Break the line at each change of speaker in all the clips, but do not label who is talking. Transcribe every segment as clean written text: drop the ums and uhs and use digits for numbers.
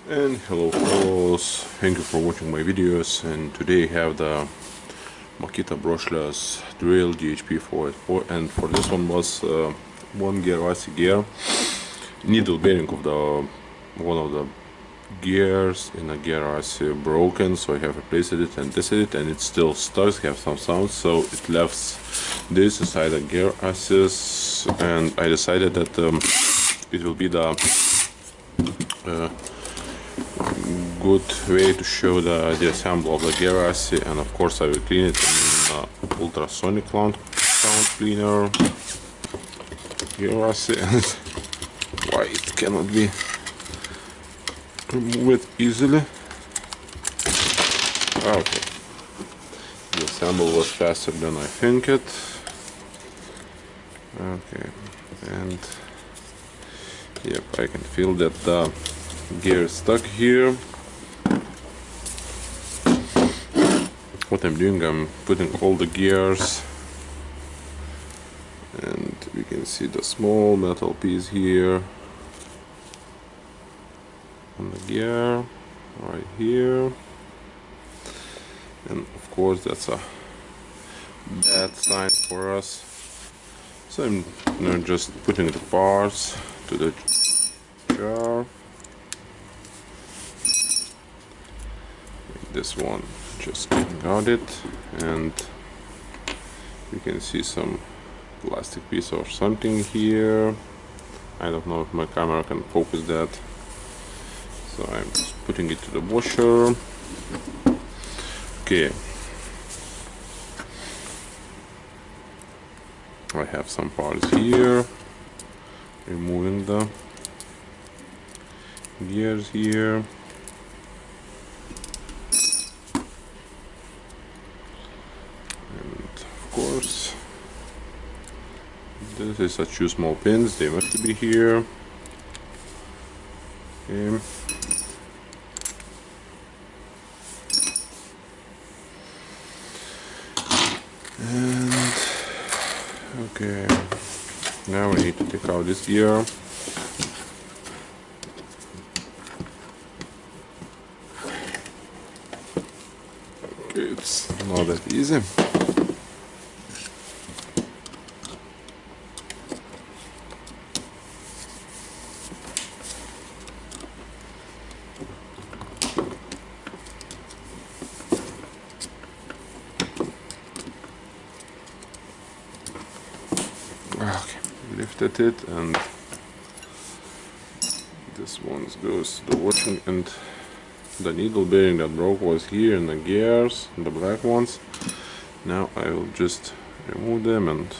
And hello fellows, thank you for watching my videos. And today I have the Makita brushless drill DDF484, and for this one was one Gear Assy gear needle bearing of the one of the gears in a Gear Assy broken, so I have replaced it and tested it, and it still starts, have some sounds, so it left this inside the Gear Assys, and I decided that it will be the good way to show the assembly of the Gear Assy, and of course I will clean it in ultrasonic sound cleaner Gear Assy. And why it cannot be removed easily? Okay, the assembly was faster than I think it. Okay, and yep, I can feel that the gear is stuck here. What I'm doing, I'm putting all the gears, and we can see the small metal piece here on the gear right here, and of course that's a bad sign for us, so I'm just putting the parts to the jar. This one just got it, and you can see some plastic piece or something here. I don't know if my camera can focus that, so I'm just putting it to the washer. Okay, I have some parts here, removing the gears here. Course, this is a two small pins, they must be here. Okay. And okay, now we need to take out this gear. Okay, it's not that easy. Okay, lifted it, and this one goes to the washing, and the needle bearing that broke was here in the gears, the black ones. Now I will just remove them and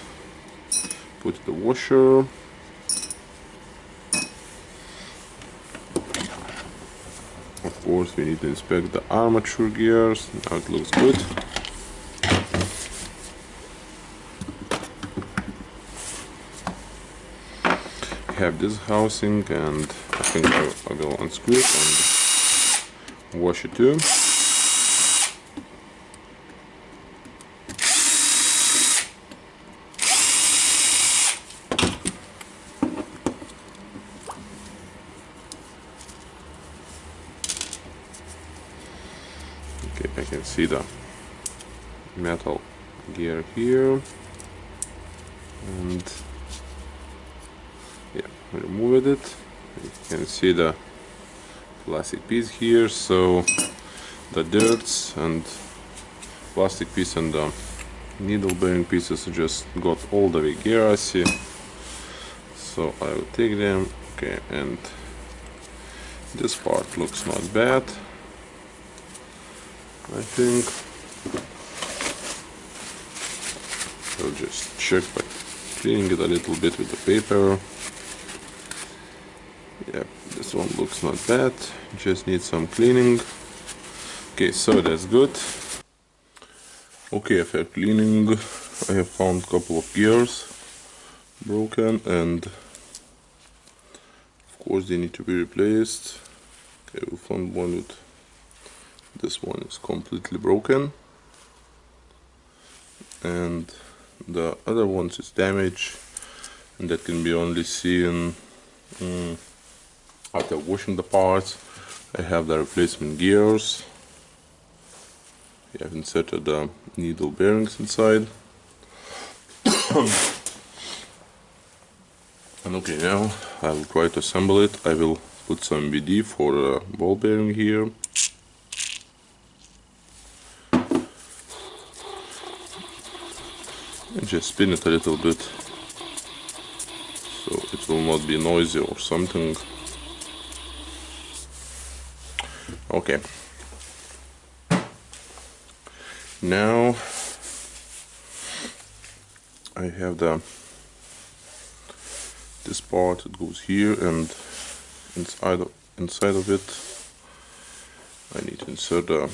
put the washer. Of course we need to inspect the armature gears. Now it looks good. Have this housing, and I think I will unscrew it and wash it too. Okay, I can see the metal gear here, and yeah, removed it. You can see the plastic piece here, so the dirts and plastic piece and the needle bearing pieces just got all the way Gear Assy, so I will take them. Okay, and this part looks not bad, I think. I'll just check by cleaning it a little bit with the paper. Yep, this one looks not bad, just needs some cleaning. Okay, so that's good. Okay, after cleaning I have found a couple of gears broken, and of course they need to be replaced. Okay, we found one with, this one is completely broken, and the other ones is damaged, and that can be only seen after washing the parts. I have the replacement gears. I have inserted the needle bearings inside. And okay, now I will try to assemble it. I will put some BD for the ball bearing here. And just spin it a little bit so it will not be noisy or something. Okay. Now I have this part. It goes here, and inside of it I need to insert the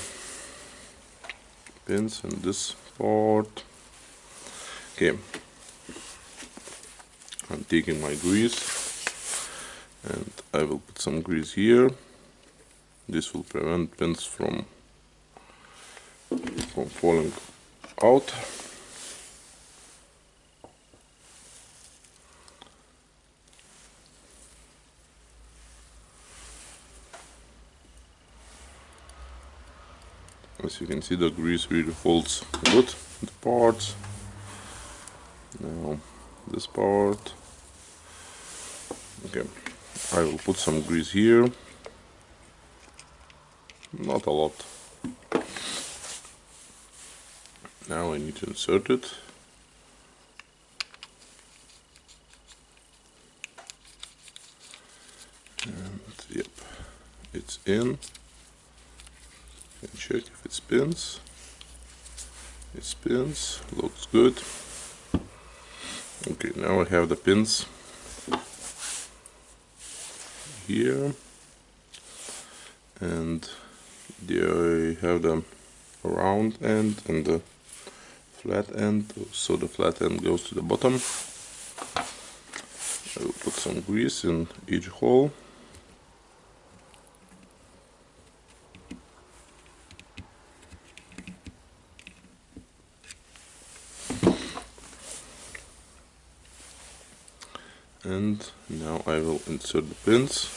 pins in this part. Okay, I'm taking my grease and I will put some grease here. This will prevent pins from falling out. As you can see, the grease really holds good the parts. Now this part. Okay, I will put some grease here, not a lot. Now I need to insert it. And yep, it's in. And check if it spins. It spins, looks good. Okay, now I have the pins here, and there I have the round end and the flat end. So the flat end goes to the bottom. I will put some grease in each hole. And now I will insert the pins.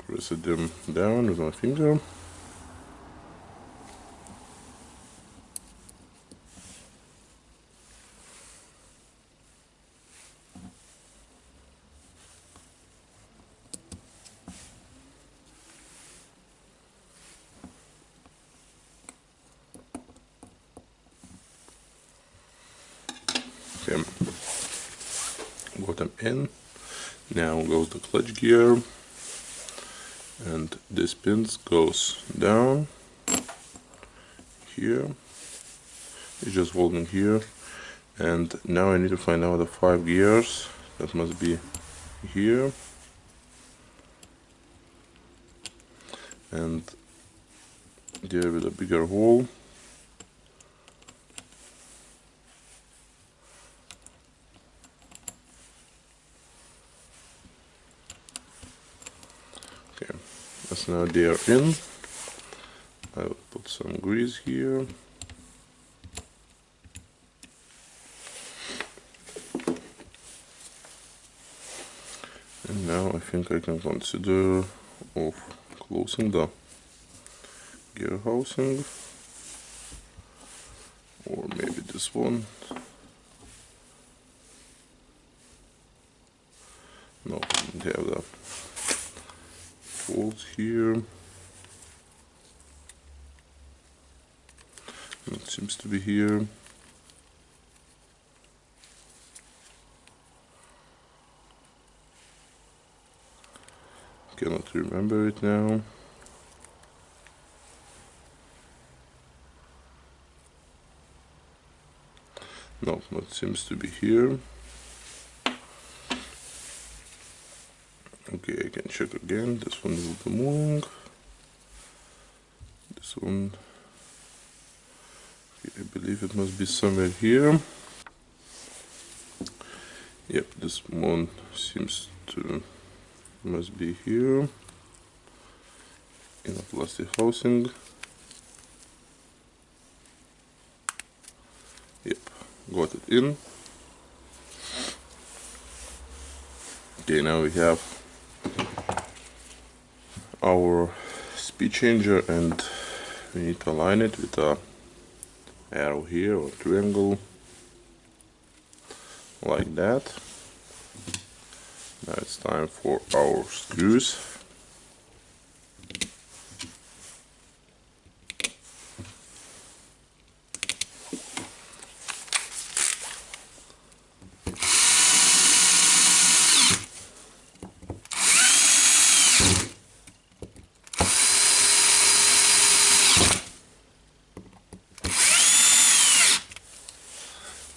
Press them down with my finger. Okay, got them in. Now goes the clutch gear, and this pins goes down here. It's just holding here, and now I need to find out the 5 gears. That must be here, and there with a bigger hole. Okay, that's now they are in. I will put some grease here. And now I think I can consider of closing the gear housing, or maybe this one. No, they have the holes here. It seems to be here. Cannot remember it now. No, it seems to be here. Okay, I can check again. This one will be moving. This one, I believe it must be somewhere here. Yep, this one seems to must be here in a plastic housing. Yep, got it in. Okay, now we have our speed changer, and we need to align it with a arrow here or triangle like that. Now it's time for our screws.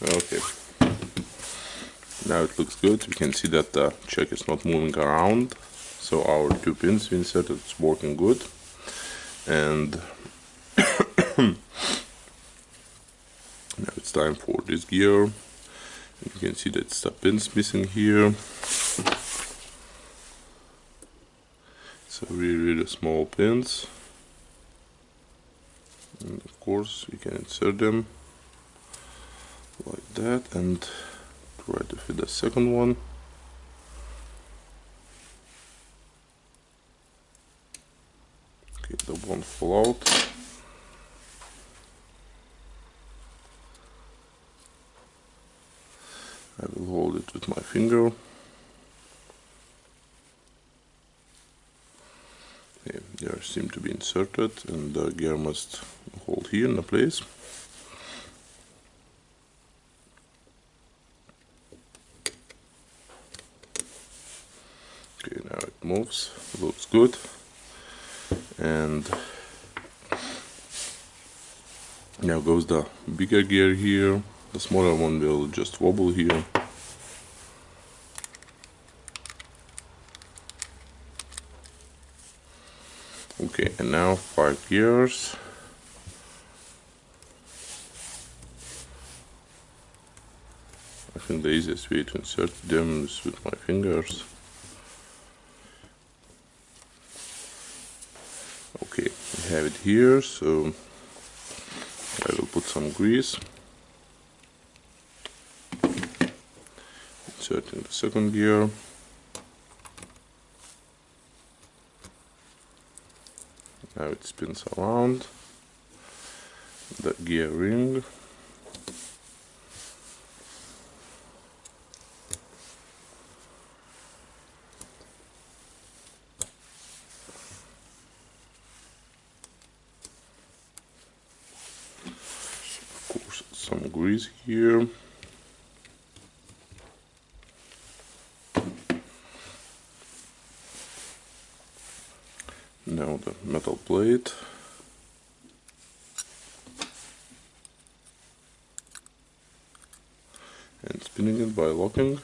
Okay, now it looks good. We can see that the check is not moving around, so our two pins we inserted is working good. And now it's time for this gear. You can see that the pins missing here. So really small pins, and of course we can insert them like that and try to fit the second one. Okay, the one fall out. I will hold it with my finger. Okay, they seem to be inserted, and the gear must hold here in the place. Okay, now it moves, looks good. And now goes the bigger gear here. The smaller one will just wobble here. Okay, and now 5 gears. I think the easiest way to insert them is with my fingers. Okay, I have it here, so I will put some grease. Inserting the second gear. Now it spins around the gear ring. Of course, some grease here. Now the metal plate. And spinning it by locking.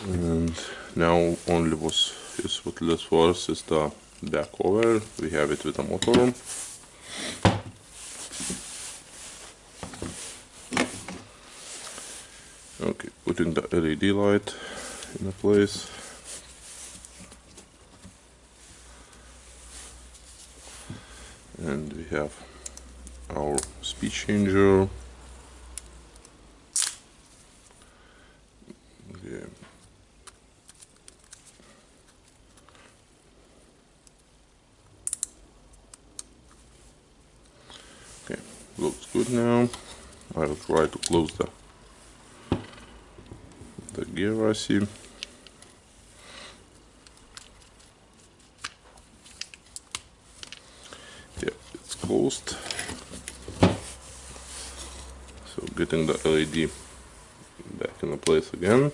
And now only what left for us is the back over. We have it with a motor. Okay, putting the LED light in place. And we have our speed changer. Okay. Okay, looks good now. I will try to close the gear assy. Yeah, it's closed. So getting the LED back in place again.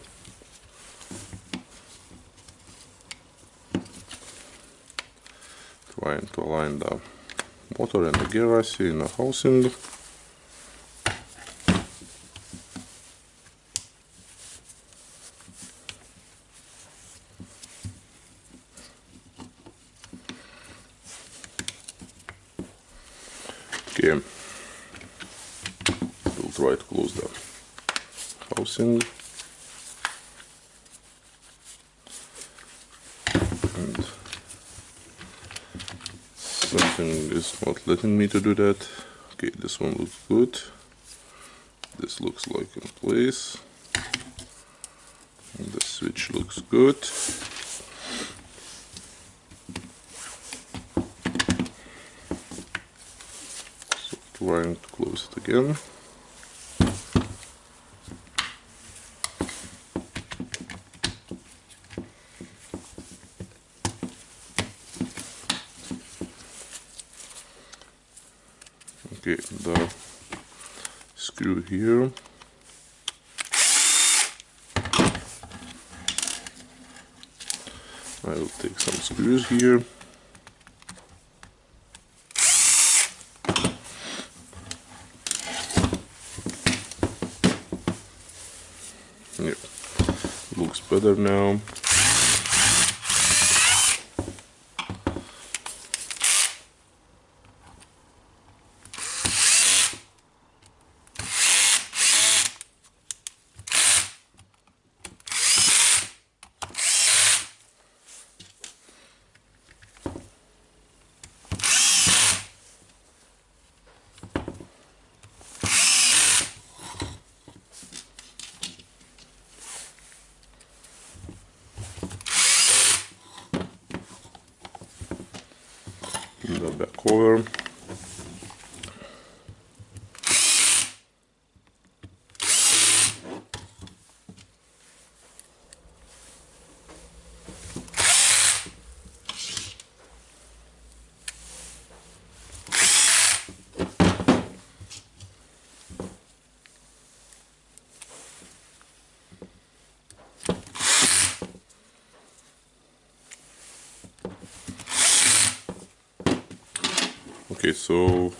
Trying to align the motor and the gear assy in a housing. Okay, we'll try to close the housing, and something is not letting me to do that. Okay, this one looks good. This looks like in place. And the switch looks good. So trying to close it again. Okay, the screw here. I will take some screws here. Yep, looks better now. The back cover. Okay, so